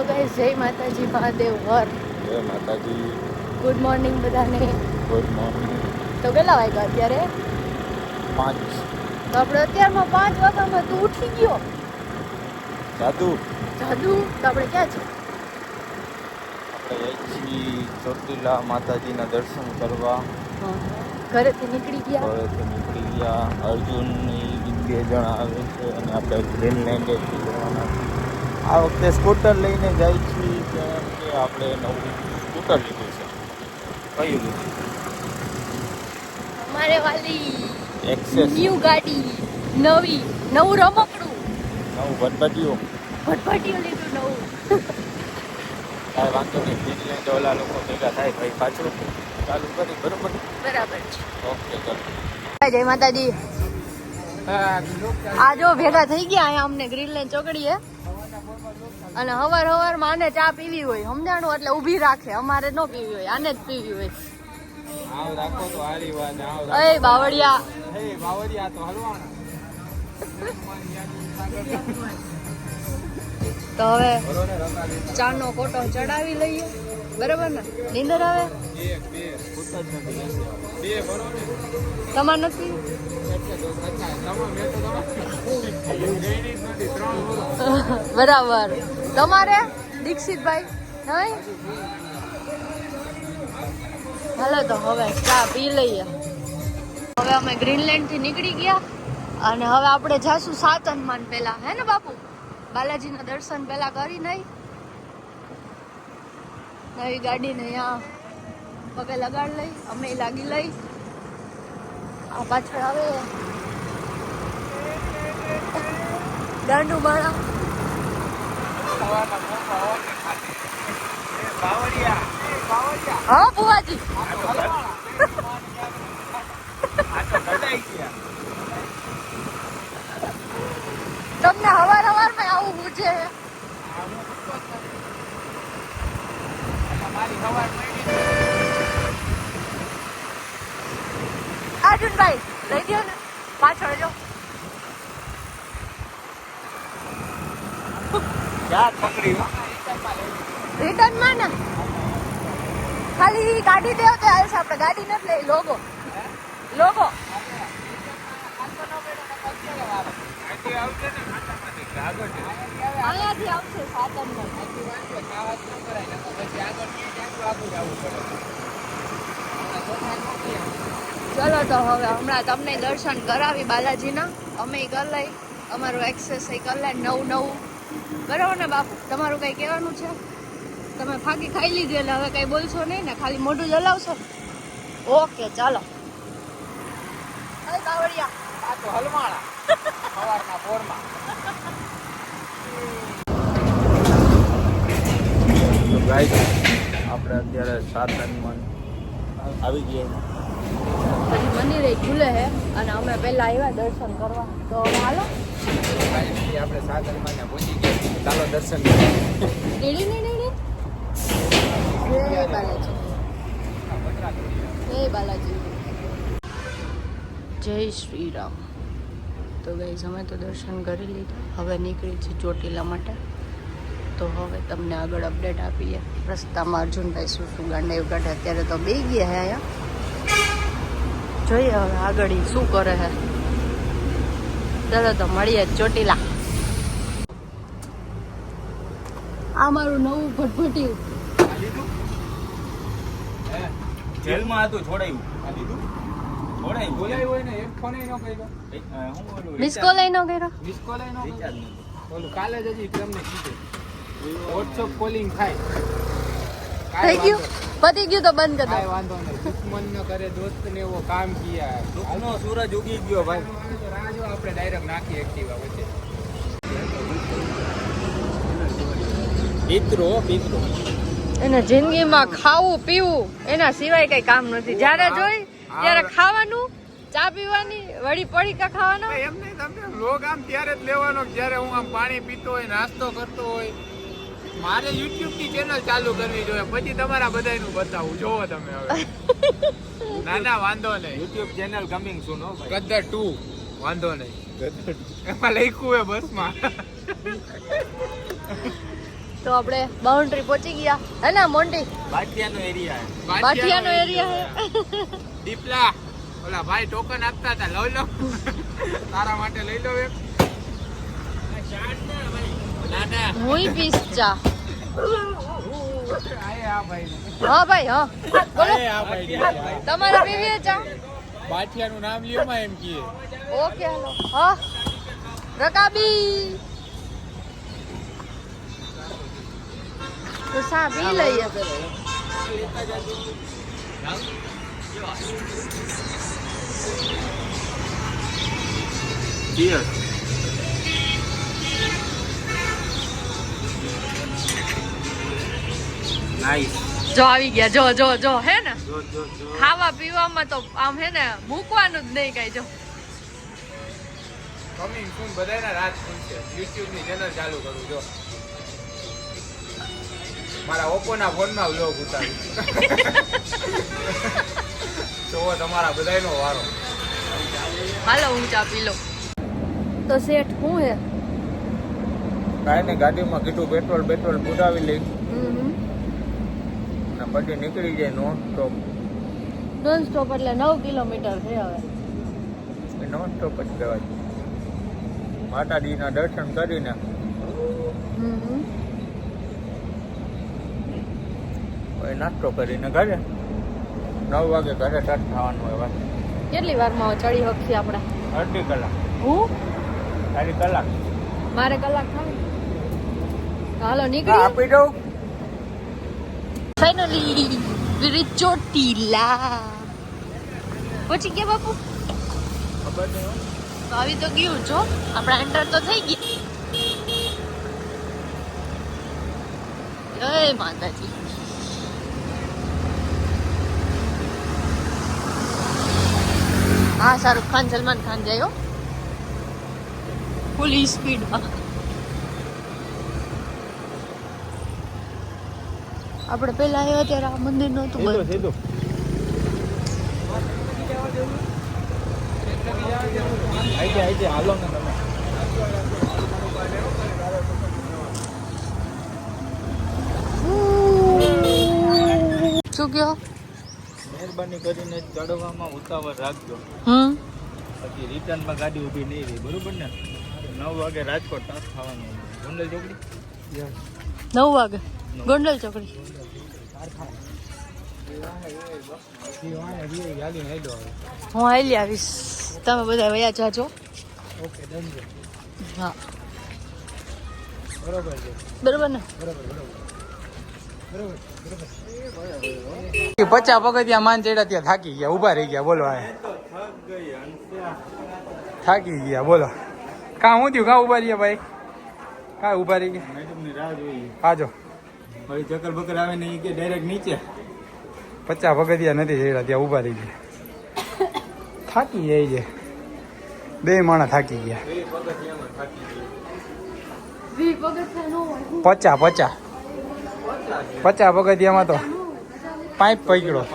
Guys જય માતાજી મહાદેવ હર. જય માતાજી. ગુડ મોર્નિંગ બધાને. Good morning. તો કેટલા વાગ્યા અત્યારે? 5. તો આપણે અત્યારમાં 5 વાગ્યામાં તું ઉઠી ગયો. જાદુ જાદુ. તો આપણે ક્યાં છે? આપણે જઈ ચોટીલા માતાજીના દર્શન કરવા. ઘરેથી નીકળી ગયા. ઘરેથી નીકળી ગયા. અર્જુનની 2 જણા આવે છે અને આપણે ગ્રીનલેન્ડેથી જવાના. આ વખતે સ્કૂટર લઈને જાય છીએ કેમ કે આપણે નવું સ્કૂટર લીધું છે. કયું લીધું? અમારે વાલી એક્સેસ. ન્યુ ગાડી, નવું રમકડું, નવું ભટભટિયું. ભટભટિયું લીધું નવું. કાંઈ વાંધો નહીં. ગ્રીનલેન્ડ ઓલા લોકો ભેગા થાય ભાઈ પાછું ચાલુ કરી. બરોબર બરાબર છે. ઓકે ચાલો. જય માતાજી. આ જો ભેગા થઈ ગયા અહીંયા અમને ગ્રીનલેન્ડ ચોકડીએ. અને હવારમાં આને ચા પીવી હોય સમજાણું એટલે ઊભી રાખે. અમારે ન પીવી હોય, આને જ પીવી હોય. આવ રાખો તો હારી વાત. આવ અય બાવળિયા. હે બાવરિયા તો હલવાણા. તો હવે ચાનો ફોટો ચડાવી લઈએ. બરાબર ને? નીંદર આવે? તમારે નથી? બરાબર. તમારે દીક્ષિતભાઈ નહીં? હાલો તો હવે ચા પી લઈએ. હવે અમે ગ્રીનલેન્ડ થી નીકળી ગયા અને હવે આપણે જાશું 7 હનુમાન પેલા. હે ને બાપુ? બાલાજીના દર્શન પેલા કરી નહીં. નવી ગાડીને અહીંયા પગે લગાડ લઈ. અમે લાગી લઈ. આ પાછળ આવે દાંડુ માળા. હા બુવાજી. તમને હવારમાં આવું છે. અર્જુનભાઈ લઈ દો ને પાછળ. જો રિટર્ન માં ને ખાલી ગાડી દેવ તો હાલશે. આપણે ગાડી નથી લઈ. લોગો અહીંયાથી આવશે સાતમમાં. ચલો તો હવે હમણાં તમને દર્શન કરાવી બાલાજીના. અમે કરી લઈ અમારું એક્સેસ કરી લઈ નવું. બરાબર ને બાપુ? તમારું કઈ કહેવાનું છે? તમે ફાંકી ખાઈ લીધી એટલે હવે કઈ બોલશો નહીં ને? ખાલી મોઢું જલાવશો. ઓકે ચાલો. બાવળિયા આ તો હલવાણા સવારના પોરમાં. તો ગાઈસ આપણે અત્યારે 7 હનુમાન આવી ગયા. પછી મંદિર ખુલે છે અને અમે પહેલા આવ્યા દર્શન કરવા. તો હાલો આપણે 7 હનુમાન પહોંચી ગયા. ચાલો દર્શન કરીએ. જય બાલાજી. જય બાલાજી. જય શ્રી રામ. તો ગાઈસ અમે તો દર્શન કરી લીધા. હવે નીકળી છે ચોટીલા માટે. તો હવે તમને આગળ અપડેટ આપીએ. રસ્તામાં અર્જુનભાઈ શું ગાંડા કાઢે. અત્યારે તો બે ગયા હે અહીંયા. જોઈએ હવે આગળ શું કરે છે. ચાલો તો મળીએ ચોટીલા. આ મારું નવું ભટભટિયું. જેલમાં હતું છોડાયું. બોલાયું હોય ને એક ફોન ન કર્યો. મિસકો લઈ નો કર્યો. ઓલું કાલે જ હજી તમને કીધું વોટ્સઅપ કોલિંગ થાય. થઈ ગયું? પતી ગયું તો બંધ કરી દો. કાંઈ વાંધો નહીં. દુશ્મન ન કરે દોસ્ત ને એવો કામ કિયા. દુઃખનો સૂરજ ઉગી ગયો ભાઈ. રાહ જો આપણે ડાયરેક્ટ નાખી એક્ટિવા વચ્ચે. પિતરો એને જિંદગીમાં ખાવું પીવું એના સિવાય કઈ કામ નથી. જ્યારે જોઈ ત્યારે ખાવાનું, ચા પીવાની, વળી પડીકા ખાવાનો. એમ નહીં. તમને વ્લોગ આમ ત્યારે જ લેવાનો જ્યારે હું આમ પાણી પીતો હોય, નાસ્તો કરતો હોય. મારે YouTube ની ચેનલ ચાલુ કરવી જોઈએ. પછી તમારા બધાયનું બતાવું. જોવો તમે હવે. ના વાંધો નહીં. YouTube ચેનલ કમિંગ સૂન હો ભાઈ. ગદ્દર 2 વાંધો નહીં. એમાં લખ્યું હે બસમાં. તો આપણે બાઉન્ડ્રી પહોંચી ગયા હે ને મોન્ટી? બાટિયાનો એરિયા બાઠિયાનો એરિયા હે. દીપલા ઓલા ભાઈ ટોકન આપતા હતા, લઈ લો તારા માટે લઈ લો એક. દાદા હુંય પીસ ચા. આ ભાઈ હા ભાઈ હા બોલો. આ ભાઈ તમારે પીવી છે ચા? બાટિયાનું નામ લ્યો માં એમ કીએ. ઓકે હાલો. હા રકાબી તો સા પી લઈએ. Cheers. Nice. જો આવી ગયા, જો જો જો હે ને જો ખાવા પીવામાં તો આમ હે ને મૂકવાનું જ નહીં કઈ. જો કમિંગ સૂન બધાયના રાત ખુલશે. YouTube ની ચેનલ ચાલુ કરું જો. મારા Oppo ના ફોન માં વ્લોગ ઉતારું. તો તમારા બધાયનો વારો. હાલો હું ચા પી લઉં. તો શેઠ શું હે? કાંઈ ને ગાડીમાં કીધું પેટ્રોલ પુરાવી લઈ અને પછી નીકળી જાય નોન સ્ટોપ. નોન સ્ટોપ એટલે 9 કિલોમીટર છે હવે. નોન સ્ટોપ જ કહેવાય. માતાજીના દર્શન કરીને પછી નાસ્તો કરીને ઘરે 9 વાગે ઘરે સ્ટાર્ટ થવાનું હોય. કેટલી વારમાં ચડી હકશી આપણે? અડધી કલાક. હું અડધી કલાક મારે કલાક થાય. હાલો નીકળી. આપી દઉં. ફાઇનલી વિરિચ ચોટીલા પહોંચી ગયા બાપુ. ખબર નહીં. તો આવી તો ગયું જો આપણે એન્ટર તો થઈ ગયા. જય માતાજી. હા શાહરુખ ખાન સલમાન ખાન જાય ફૂલ સ્પીડમાં. આપણે પેલા આવ્યા ત્યારે આ મંદિર નહોતું બંધ. સીધું આઈ હાલો ને તમે. શું કયો? મહેરબાની કરીને ચડવામાં ઉતાવળ રાખજો. પછી રિટર્નમાં ગાડી ઊભી નહીં રહી. બરોબર ને? 9 વાગે રાજકોટ તાસ ખાવાનું. ગોંડલ ચોકડી 9 વાગે ગોંડલ ચોકડી. હું હાલી આવીશ, તમે બધા વયા જાજો. ઓકે ડન છે. હા બરોબર છે. બરોબર ને? 50 પગથિયા માન ચડ્યા ત્યાં થાકી ગયા, ઊભા રહી ગયા. બોલો આ થાકી ગયા. બોલો કાં હું થયું? કાં ઊભા રહ્યા ભાઈ? કાં ઊભા રહી ગયા? મેડમની રાહ જોઈએ. આજો ભાઈ ચક્કર બકર આવે ને કે ડાયરેક્ટ નીચે 50 પગથિયા નથી ચડ્યા ત્યાં ઊભા રહી ગયા. થાકી જાય છે. 2 માણસ થાકી ગયા. 50 પગથિયામાં તો પાઇપ પકડ્યો.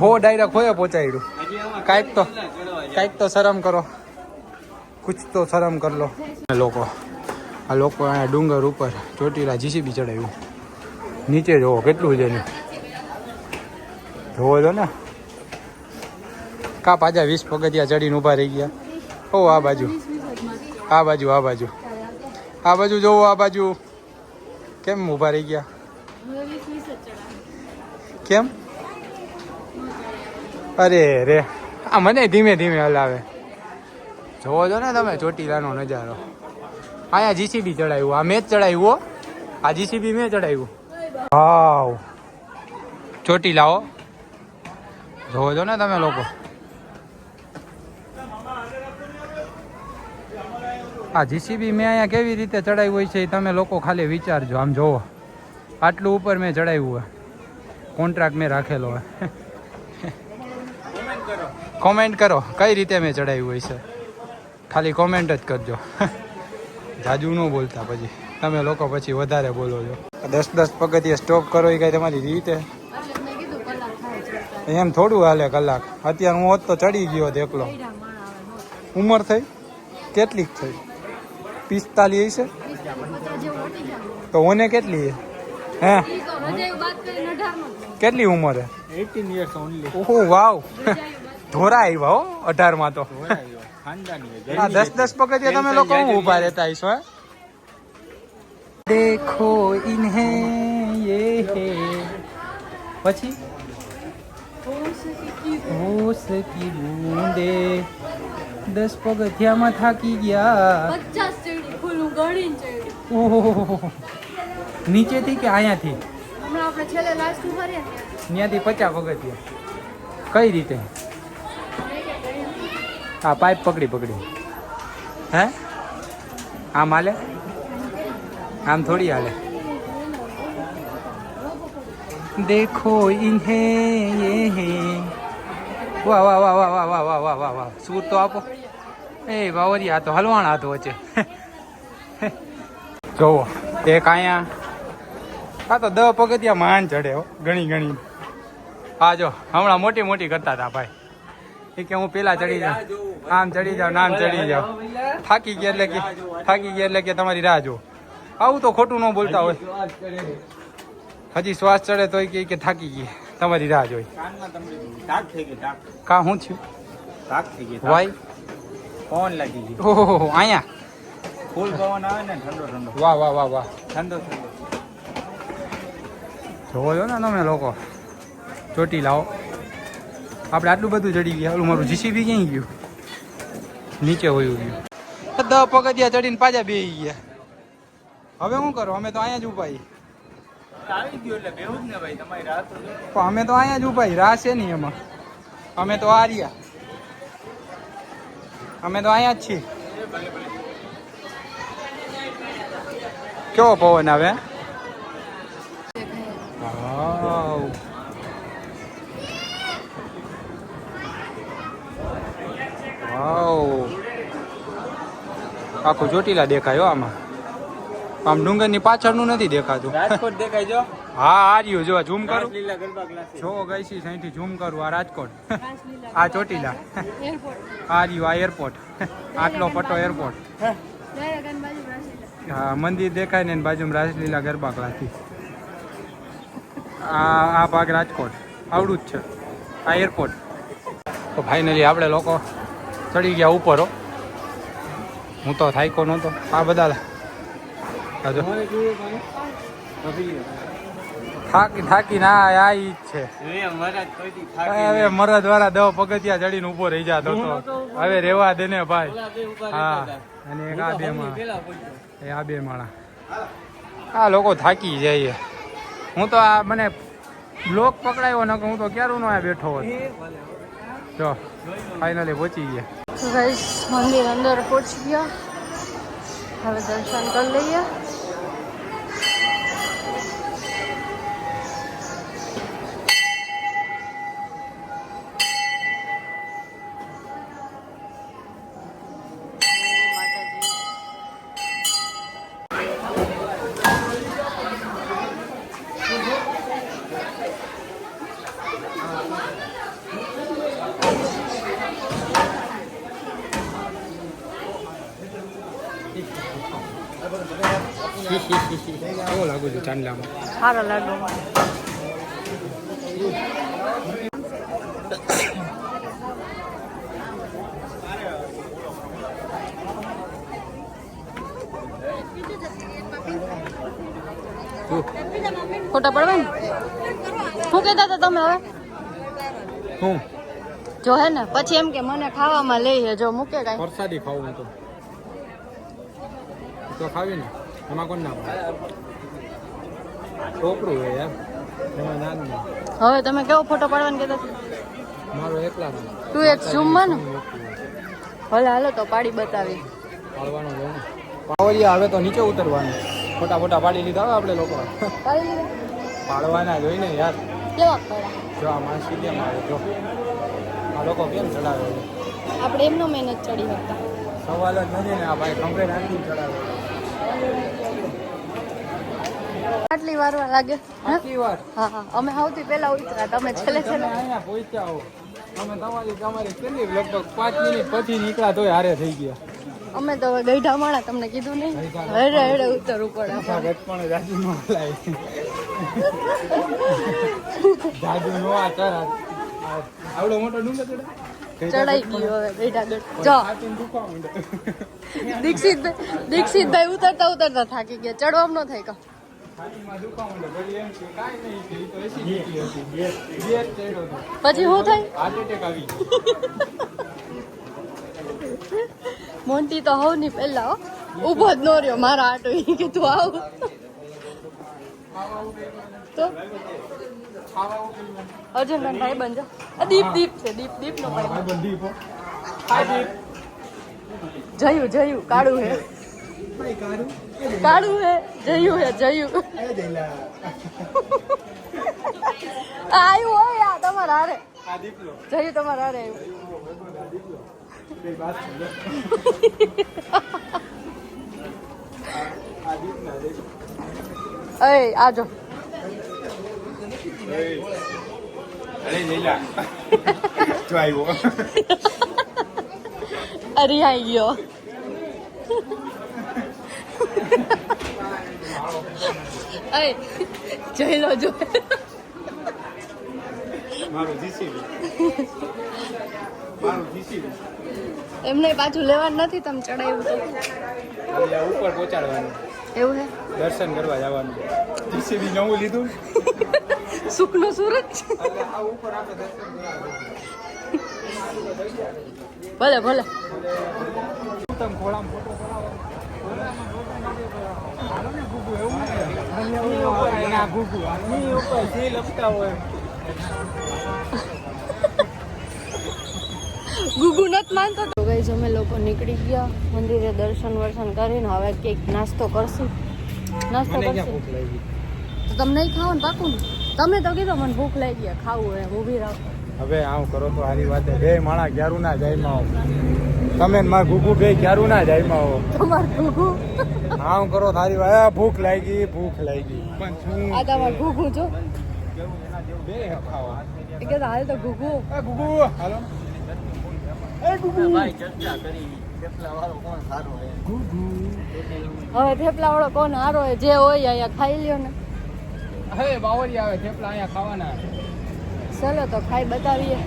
હો ડાયરેક્ટ હોય પહોંચાડ્યું. કાંઈક તો શરમ કરો. કુછ તો શરમ કર લો. લોકો આ લોકો અહીંયા ડુંગર ઉપર ચોટીલા જીસીબી ચડાવ્યું. નીચે જોવો કેટલું છે ને. જોવો છો ને. કા પાછા 20 પગથિયા ચડીને ઊભા રહી ગયા. ઓ આ બાજુ જોવો. આ બાજુ કેમ ઊભા રહી ગયા? કેમ? અરે રે આ મને ધીમે ધીમે હલાવે. જોવો છો ને તમે ચોટીલાનો નજારો. અહીંયા જીસીબી ચડાવ્યું. આ મેં જ ચડાવ્યું. આ જીસીબી મેં ચડાવ્યું. વાવ ચોટીલાઓ જોવો છો ને તમે લોકો. આ જીસીબી મેં અહીંયા કેવી રીતે ચડાવ્યું હોય છે એ તમે લોકો ખાલી વિચારજો. આમ જોવો આટલું ઉપર મેં ચડાવ્યું હોય. કોન્ટ્રાક્ટ મેં રાખેલો હોય. કોમેન્ટ કરો કઈ રીતે મેં ચડાવ્યું હોય છે. ખાલી કોમેન્ટ જ કરજો. જાજુ ન બોલતા પછી તમે લોકો પછી વધારે બોલો છો. 10 પગથિયે સ્ટોપ કરો એ કાંઈ તમારી રીતે એમ થોડું હાલે કલાક. અત્યારે હું હોત તો ચડી ગયો એકલો. ઉંમર થઈ કેટલીક થઈ 45 છે તો ઓને કેટલી હે કેટલી ઉંમર હે 18 years only. ઓહો વાવ ધોરા આવ્યા હો 18 માં તો ખાનદાની આ 10 પગથિયા તમે લોકો હું ઊભા રહેતા હશો હે દેખો ઇન્હે યે હે પછી હોશ કી બૂંદે 10 પગથિયામાં થાકી ગયા 50 ચડી ખુલ્લું ગળીને ચડી ઓહો નીચેથી કે અહીંયાથી હમણાં આપણે છેલ્લે લાસ્ટ ઉભા રહ્યા ત્યાંથી 50 પગથિયા કઈ રીતે આ પાઇપ પકડી હે આમ હાલે આમ થોડી હાલે દેખો ઇન્હે યે હે વાહ વાહ વાહ વાહ વાહ વાહ વાહ વાહ વાહ વાહ સૂર તો આપો એ બાવરી આ તો હલવાણા હતો વચ્ચે જોવો એક અહીંયા આ તો 10 પગથિયા માન ચડે હો ગણી હા જો હમણાં મોટી કરતા હતા ભાઈ એ કે હું પેલા ચડી જાઉં આમ ચડી જાઉં નામ ચડી જાઉં થાકી ગયા એટલે કે તમારી રાહ જો આવું તો ખોટું ન બોલતા હોય હજી શ્વાસ ચડે તો કે થાકી ગઈ તમારી રાહ જોઈ કા શું થયું વાય પવન લાગી ગઈ ઓહો અહીંયા ફૂલ પવન આવે ને ઠંડો વાહ વાહ વાહ વાહ ઠંડો જોવો છો ને તમે લોકો ચોટી લાવો આપણે આટલું બધું ચડી ગયા ઓલું મારું જીસીબી ક્યાં ગયું નીચે હોયું ગયું 10 પગથિયા ચડીને પાછા બેસી ગયા હવે શું કરો અમે તો અહીંયા જ ઉભા છીએ. આવી ગયો એટલે બેવું જ ને ભાઈ તમારી રાત તો જો. પણ અમે તો અહીંયા જ ઉભા છીએ. રાહ છે નહીં એમાં અમે તો આ રહ્યા અમે તો અહીંયા જ છીએ. કેવો પવન આવે વાવ વાવ આખું ચોટીલા દેખાયો આમાં આમ ડુંગરની પાછળનું નથી દેખાતું. રાજકોટ દેખાય જો. હા આ રહ્યું જો ઝૂમ કરું લીલા ગરબા ક્લાસ જો ગઈશી સાઈથી ઝૂમ કરું આ રાજકોટ આ ચોટીલા આ રહ્યું આ એરપોર્ટ આટલો પટ્ટો એરપોર્ટ હા મંદિર દેખાય ને એની બાજુમાં રાજલીલા ગરબા ક્લાસી આ ભાગ રાજકોટ આવડું જ છે આ એરપોર્ટ. તો ફાઇનલી આપણે લોકો ચડી ગયા ઉપર હો. હું તો થાક્યો નહોતો આ બધા થાકી ના આ ઈ જ છે હવે મરદ વાળા 10 પગથિયા ચડીને ઉભો રહી જતો હતો હવે રેવા દે ને ભાઈ. હા અને એક આ બે માળા આ બે માળા આ લોકો થાકી જાય. હું તો આ મને બ્લોક પકડાયો ને હું તો ક્યારું નો આ બેઠો હોત. જો ફાઇનલી પહોંચી ગયા ગાઈસ મંદિર અંદર પહોંચી ગયા. હવે દર્શન કરી લઈએ. કેવો લાગુ છું ચાંદલામાં સારા લાડુ ખોટા પડવા ને શું કહેતા હતા તમે હવે હું જો હે ને પછી એમ કે મને ખાવામાં લઈ જો મૂકે કઈ પ્રસાદી ખાવું તો ખાવી ને એમાં કોણ ના પડે છોકરું હોય યાર એમાં ના નહીં. હવે તમે કેવો ફોટો પાડવાનું કહેતા મારો એકલા તું એક ઝૂમમાં ને ભલે હાલો તો પાડી બતાવી પાડવાનો હોય ને પાવરિયા હવે તો નીચે ઉતરવાનું ફોટા પાડી લીધા હવે આપણે લોકો પાડવાના જ હોય ને યાર. કેવા પાડા જો આ માણસી કેમ આવે જો આ લોકો કેમ ચડાવે છે આપણે એમનો મહેનત ચડી હતા સવાલ જ નથી ને આ ભાઈ ખંભે નાખી ચડાવે આટલી વારવા લાગે આટલી વાર હા અમે સૌથી પહેલા ઉતરા તમે છેલ્લે તમે અહીંયા પહોંચ્યા હો અમે તમારી કેટલી લગભગ 5 મિનિટ પછી નીકળ્યા તોય હારે થઈ ગયા અમે તો હવે ગઈઢા માણા તમને કીધું નહીં હેડે હેડે ઉતરવું પડે પણ જાજુ નો લાય જાજુ નો આ ચર આવડો મોટો ડુંગર ચડાઈ ગયો હવે ગઈઢા ગઢ જો દીક્ષિતભાઈ ઉતરતા ઉતરતા થાકી ગયા ચડવામાં ન થાય કા પછી શું થાય મોન્ટી તો હવ ની પેલા ઉભો જ નો રહ્યો મારા આટો કે તું આવ તો અર્જુન ભાઈ બનજો દીપ છે દીપ નો ભાઈ જયું કાળું હે જયું આવ્યું હોય આ તમારા હારે જયું તમારા હારે આવ્યું આજો અરે આઈ ગયો જઈ લો જો એમને પાછું લેવાનું નથી તમે ચડાવ્યું તો ઉપર પહોંચાડવાનું એવું હે દર્શન કરવા જવાનું જીસીબી નવું લીધું સુખનો સુરત ભલે ભલે ગુગુ નત માનતો તો ગઈ અમે લોકો નીકળી ગયા મંદિરે દર્શન વર્શન કરીને હવે કેક નાસ્તો કરશું તો તમે નહીં ખાઓ ને પાકું ને તમે તો કીધો મને ભૂખ લાગી ગયા ખાવું એમ ઊભી રાખો હવે આવું કરો તો હારી વાત બે માણા ક્યારું ના જાય તમે માર ગુગુ બે ક્યારું ના જાય તમાર ગુગુ આવું કરો તારી વાત ભૂખ લાગી પણ શું આ તમાર ગુગુ જો બે ખાવા એ કે હાલ તો ગુગુ ગુગુ હાલો એ ગુગુ ભાઈ ચર્ચા કરી થેપલા વાળો કોણ સારો હે ગુગુ હવે થેપલા વાળો કોણ સારો હે જે હોય અહીંયા ખાઈ લ્યો ને હે બાવરી આવે થેપલા અહીંયા ખાવાના ચલો તો ખાઈ બતાવીએ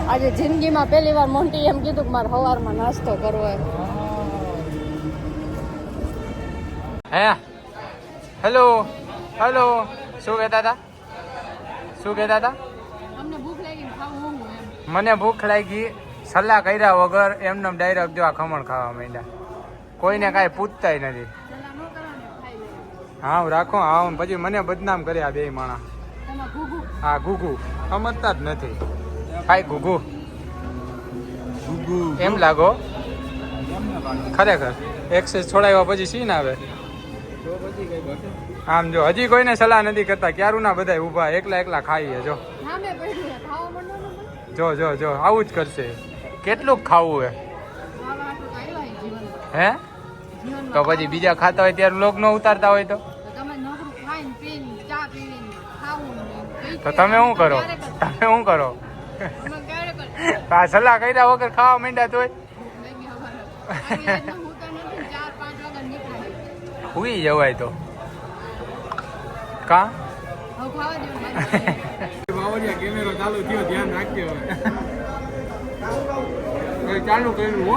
આજે જિંદગીમાં પહેલી વાર મોન્ટી એમ કીધું કે મારે સવારમાં નાસ્તો કરવો એમ હે હેલો શું કહેતા હતા અમને ભૂખ લાગી ખાવું એમ મને ભૂખ લાગી સલાહ કર્યા વગર એમને ડાયરેક્ટ જો આ ખમણ ખાવા માંડ્યા કોઈને કાંઈ પૂછતાય નથી હા રાખો હા પછી મને બદનામ કર્યા બે માણા હા ગુગુ સમજતા જ નથી હાય ગુગુ એમ લાગો ખરેખર એક્સેસ છોડાવ્યા પછી સીન આવે આમ જો હજી કોઈને સલાહ નથી કરતા ક્યારું ના બધા ઊભા એકલા ખાઈએ જો આવું જ કરશે કેટલું ખાવું હે તો પછી બીજા ખાતા હોય ત્યારે લોક ન ઉતારતા હોય તો તમે શું કરો આ સલાહ કર્યા વગર ખાવા માંડ્યા તોય હુઈ જવાય તો કા કેમેરો ચાલુ થયો ધ્યાન રાખજો ચાલુ કર્યું હો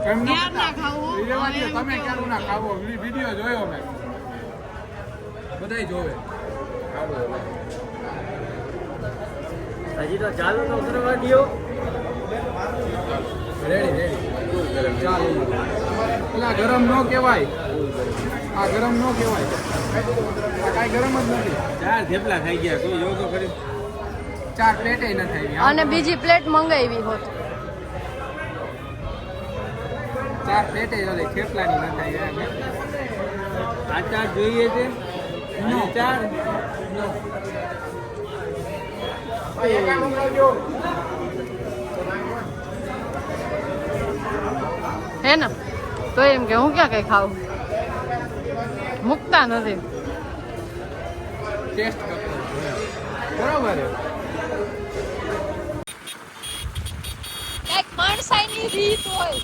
તમે ક્યારું ના ખાવો વિડીયો જોયો મેં બધાય જોવે હજી તો ચાલુ તો કરવા દો રેડી ચાલ પેલા ગરમ ન કહેવાય આ ગરમ ન કહેવાય આ કાંઈ ગરમ જ નથી 4 થેપલા ખાઈ ગયા કોઈ યોગો કરી 4 પ્લેટ ન થઈ અને બીજી પ્લેટ મંગાવી હોત 4 પ્લેટ થેપલાની ન થઈ આ 4 જોઈએ છે 4 હે ને તો એમ કે હું ક્યાં કઈ ખાવું મૂકતા નથી ટેસ્ટ કરતો બરાબર એક માણસાઈની રીત હોય